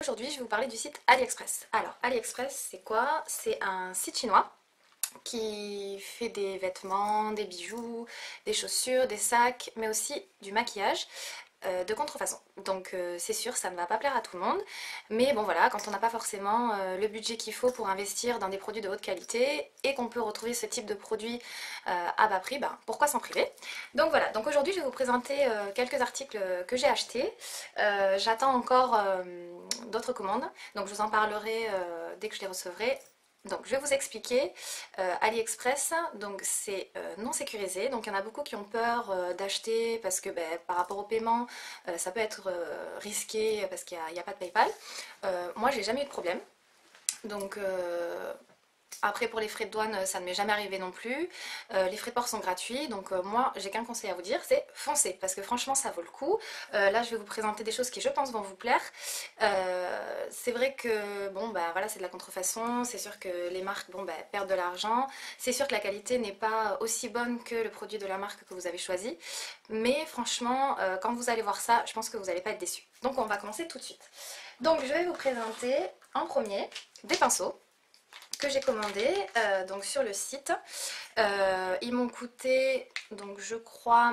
Aujourd'hui, je vais vous parler du site AliExpress. Alors, AliExpress, c'est quoi? C'est un site chinois qui fait des vêtements, des bijoux, des chaussures, des sacs, mais aussi du maquillage de contrefaçon. Donc c'est sûr, ça ne va pas plaire à tout le monde, mais bon voilà, quand on n'a pas forcément le budget qu'il faut pour investir dans des produits de haute qualité et qu'on peut retrouver ce type de produit à bas prix, ben, pourquoi s'en priver? Donc voilà, donc aujourd'hui je vais vous présenter quelques articles que j'ai achetés. J'attends encore d'autres commandes, donc je vous en parlerai dès que je les recevrai. Donc je vais vous expliquer, AliExpress, donc c'est non sécurisé, donc il y en a beaucoup qui ont peur d'acheter parce que par rapport au paiement, ça peut être risqué parce qu'il n'y a pas de PayPal. Moi j'ai jamais eu de problème, donc après pour les frais de douane ça ne m'est jamais arrivé non plus. Les frais de port sont gratuits, donc moi j'ai qu'un conseil à vous dire, c'est foncez parce que franchement ça vaut le coup. Là je vais vous présenter des choses qui je pense vont vous plaire. C'est vrai que bon bah voilà, c'est de la contrefaçon, c'est sûr que les marques bon bah perdent de l'argent, c'est sûr que la qualité n'est pas aussi bonne que le produit de la marque que vous avez choisi, mais franchement quand vous allez voir ça je pense que vous n'allez pas être déçus. Donc on va commencer tout de suite. Donc je vais vous présenter en premier des pinceaux que j'ai commandé donc sur le site. Ils m'ont coûté, donc je crois,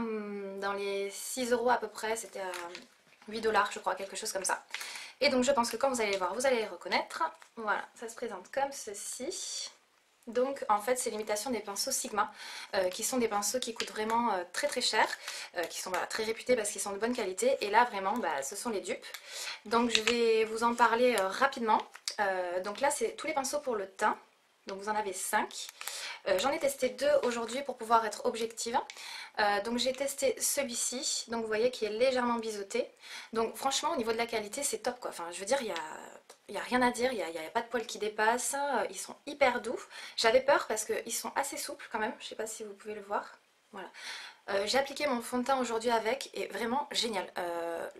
dans les 6 € à peu près, c'était à 8 $ je crois, quelque chose comme ça. Et donc je pense que quand vous allez les voir, vous allez les reconnaître. Voilà, ça se présente comme ceci. Donc en fait c'est l'imitation des pinceaux Sigma, qui sont des pinceaux qui coûtent vraiment très très cher, qui sont voilà, très réputés parce qu'ils sont de bonne qualité, et là vraiment bah, ce sont les dupes. Donc je vais vous en parler rapidement. Donc là c'est tous les pinceaux pour le teint, donc vous en avez 5. J'en ai testé 2 aujourd'hui pour pouvoir être objective. Donc j'ai testé celui-ci, donc vous voyez qui est légèrement biseauté. Donc franchement au niveau de la qualité c'est top quoi, enfin je veux dire il y a rien à dire, il n'y a pas de poils qui dépassent, ils sont hyper doux. J'avais peur parce qu'ils sont assez souples quand même, je sais pas si vous pouvez le voir. Voilà. J'ai appliqué mon fond de teint aujourd'hui avec et vraiment génial.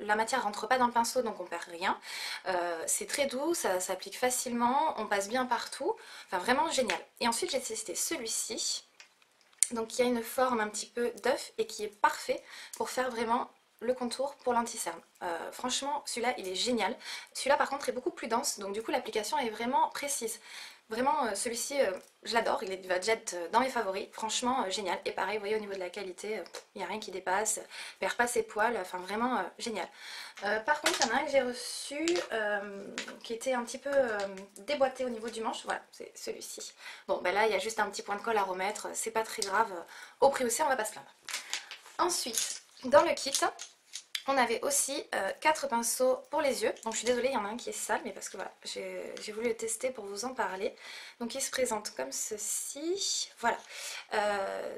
La matière rentre pas dans le pinceau donc on perd rien. C'est très doux, ça s'applique facilement, on passe bien partout. Enfin vraiment génial. Et ensuite j'ai testé celui-ci. Donc qui a une forme un petit peu d'œuf et qui est parfait pour faire vraiment le contour pour l'anti-cerne. Franchement celui-là il est génial. Celui-là par contre est beaucoup plus dense, donc du coup l'application est vraiment précise. Vraiment celui-ci je l'adore, il va déjà être dans mes favoris, franchement génial. Et pareil vous voyez au niveau de la qualité, il n'y a rien qui dépasse, perd pas ses poils, enfin vraiment génial. Par contre il y en a un que j'ai reçu qui était un petit peu déboîté au niveau du manche, voilà c'est celui-ci. Bon ben là il y a juste un petit point de colle à remettre, c'est pas très grave, au prix aussi on va pas se plaindre. Ensuite dans le kit on avait aussi 4 pinceaux pour les yeux. Donc je suis désolée, il y en a un qui est sale, mais parce que voilà, j'ai voulu le tester pour vous en parler. Donc il se présente comme ceci. Voilà.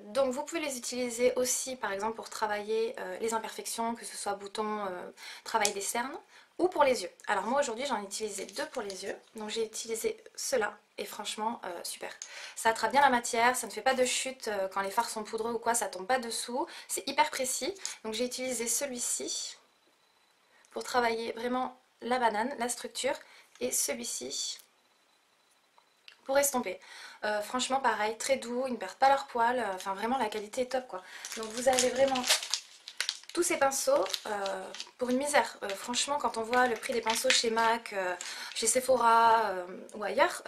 Donc vous pouvez les utiliser aussi par exemple pour travailler les imperfections, que ce soit boutons, travail des cernes, ou pour les yeux. Alors moi aujourd'hui j'en ai utilisé 2 pour les yeux. Donc j'ai utilisé ceux-là. Et franchement, super. Ça attrape bien la matière, ça ne fait pas de chute quand les fards sont poudreux ou quoi, ça tombe pas dessous. C'est hyper précis. Donc j'ai utilisé celui-ci pour travailler vraiment la banane, la structure. Et celui-ci pour estomper. Franchement pareil, très doux, ils ne perdent pas leurs poils. Enfin vraiment la qualité est top quoi. Donc vous avez vraiment tous ces pinceaux pour une misère. Franchement, quand on voit le prix des pinceaux chez MAC, chez Sephora ou ailleurs,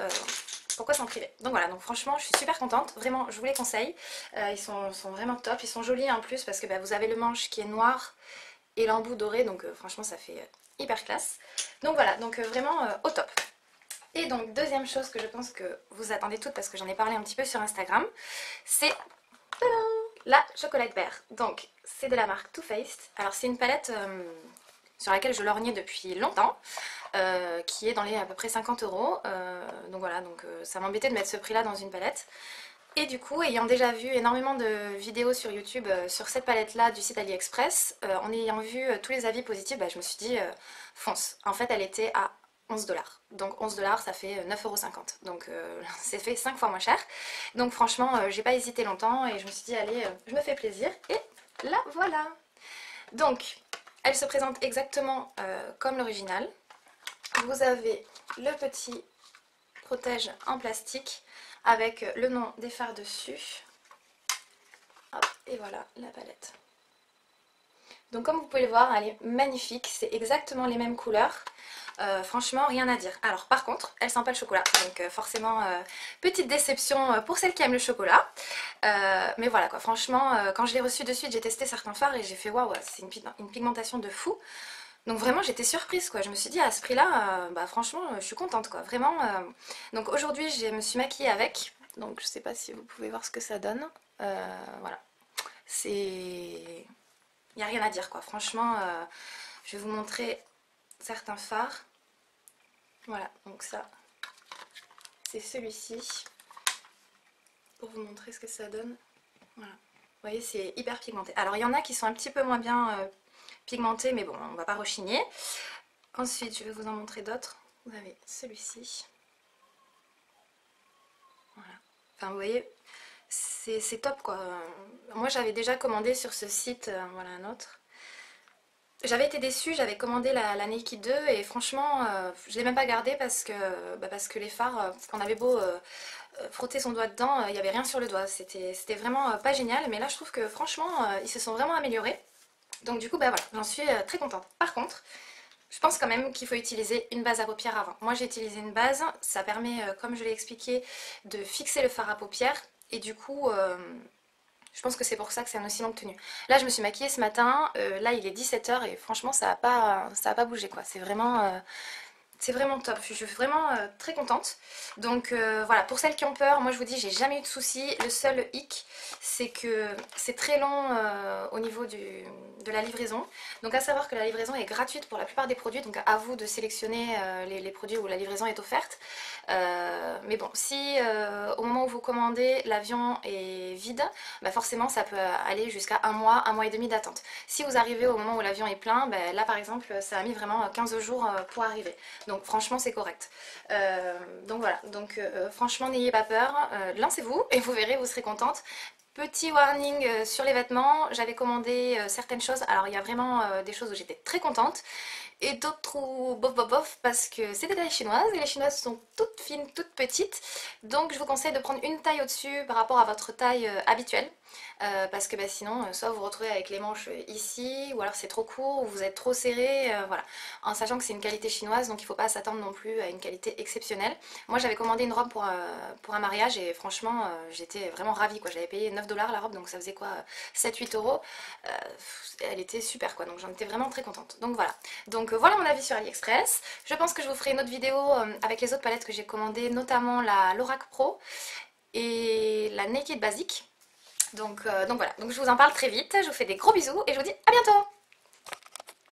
pourquoi s'en priver? Donc voilà, donc franchement, je suis super contente. Vraiment, je vous les conseille. Ils sont vraiment top. Ils sont jolis en plus parce que vous avez le manche qui est noir et l'embout doré. Donc franchement, ça fait hyper classe. Donc voilà, donc vraiment au top. Et donc, deuxième chose que je pense que vous attendez toutes parce que j'en ai parlé un petit peu sur Instagram, c'est la Chocolate Bear. Donc c'est de la marque Too Faced. Alors c'est une palette sur laquelle je lorgnais depuis longtemps, qui est dans les à peu près 50 €. Donc voilà, donc ça m'embêtait de mettre ce prix là dans une palette. Et du coup, ayant déjà vu énormément de vidéos sur YouTube sur cette palette là du site AliExpress, en ayant vu tous les avis positifs, je me suis dit fonce. En fait elle était à 11 $. Donc 11 $ ça fait 9,50 €. Donc c'est fait 5 fois moins cher. Donc franchement j'ai pas hésité longtemps et je me suis dit allez je me fais plaisir. Et là voilà. Donc elle se présente exactement comme l'original. Vous avez le petit protège en plastique avec le nom des fards dessus. Hop, et voilà la palette. Donc comme vous pouvez le voir, elle est magnifique, c'est exactement les mêmes couleurs. Franchement, rien à dire. Alors par contre, elle sent pas le chocolat, donc forcément, petite déception pour celles qui aiment le chocolat. Mais voilà quoi, franchement, quand je l'ai reçue de suite, j'ai testé certains fards et j'ai fait waouh, c'est une pigmentation de fou. Donc vraiment, j'étais surprise quoi. Je me suis dit à ce prix-là, bah franchement, je suis contente quoi. Vraiment. Donc aujourd'hui, je me suis maquillée avec. Donc je sais pas si vous pouvez voir ce que ça donne. Voilà. C'est... Il n'y a rien à dire quoi. Franchement, je vais vous montrer certains fards. Voilà, donc ça, c'est celui-ci. Pour vous montrer ce que ça donne. Voilà. Vous voyez, c'est hyper pigmenté. Alors, il y en a qui sont un petit peu moins bien pigmentés, mais bon, on va pas rechigner. Ensuite, je vais vous en montrer d'autres. Vous avez celui-ci. Voilà. Enfin, vous voyez, c'est top, quoi. Moi, j'avais déjà commandé sur ce site, voilà un autre. J'avais été déçue, j'avais commandé la Naked 2 et franchement, je ne l'ai même pas gardé parce que les fards, qu'on avait beau frotter son doigt dedans, il n'y avait rien sur le doigt. C'était vraiment pas génial, mais là je trouve que franchement, ils se sont vraiment améliorés. Donc du coup, bah voilà, j'en suis très contente. Par contre, je pense quand même qu'il faut utiliser une base à paupières avant. Moi j'ai utilisé une base, ça permet, comme je l'ai expliqué, de fixer le fard à paupières et du coup... je pense que c'est pour ça que c'est un aussi longue tenue. Là, je me suis maquillée ce matin. Là, il est 17h et franchement, ça a pas bougé quoi. C'est vraiment top, je suis vraiment très contente. Donc voilà, pour celles qui ont peur, moi je vous dis, j'ai jamais eu de soucis. Le seul hic, c'est que c'est très long au niveau de la livraison. Donc à savoir que la livraison est gratuite pour la plupart des produits, donc à vous de sélectionner les produits où la livraison est offerte. Mais bon, si au moment où vous commandez, l'avion est vide, bah forcément ça peut aller jusqu'à un mois et demi d'attente. Si vous arrivez au moment où l'avion est plein, bah là par exemple, ça a mis vraiment 15 jours pour arriver. Donc franchement c'est correct. Donc voilà, donc franchement n'ayez pas peur, lancez-vous et vous verrez, vous serez contente. Petit warning sur les vêtements, j'avais commandé certaines choses, alors il y a vraiment des choses où j'étais très contente et d'autres où bof bof bof parce que c'est des tailles chinoises et les chinoises sont toutes fines, toutes petites, donc je vous conseille de prendre une taille au-dessus par rapport à votre taille habituelle. Parce que bah, sinon, soit vous vous retrouvez avec les manches ici, ou alors c'est trop court, ou vous êtes trop serré, voilà. En sachant que c'est une qualité chinoise, donc il ne faut pas s'attendre non plus à une qualité exceptionnelle. Moi j'avais commandé une robe pour un mariage et franchement j'étais vraiment ravie quoi. J'avais payé 9 $ la robe, donc ça faisait quoi 7-8 €. Elle était super quoi, donc j'en étais vraiment très contente. Donc voilà. Donc voilà mon avis sur AliExpress. Je pense que je vous ferai une autre vidéo avec les autres palettes que j'ai commandées, notamment la Lorac Pro et la Naked Basic. Donc voilà, donc je vous en parle très vite, je vous fais des gros bisous et je vous dis à bientôt!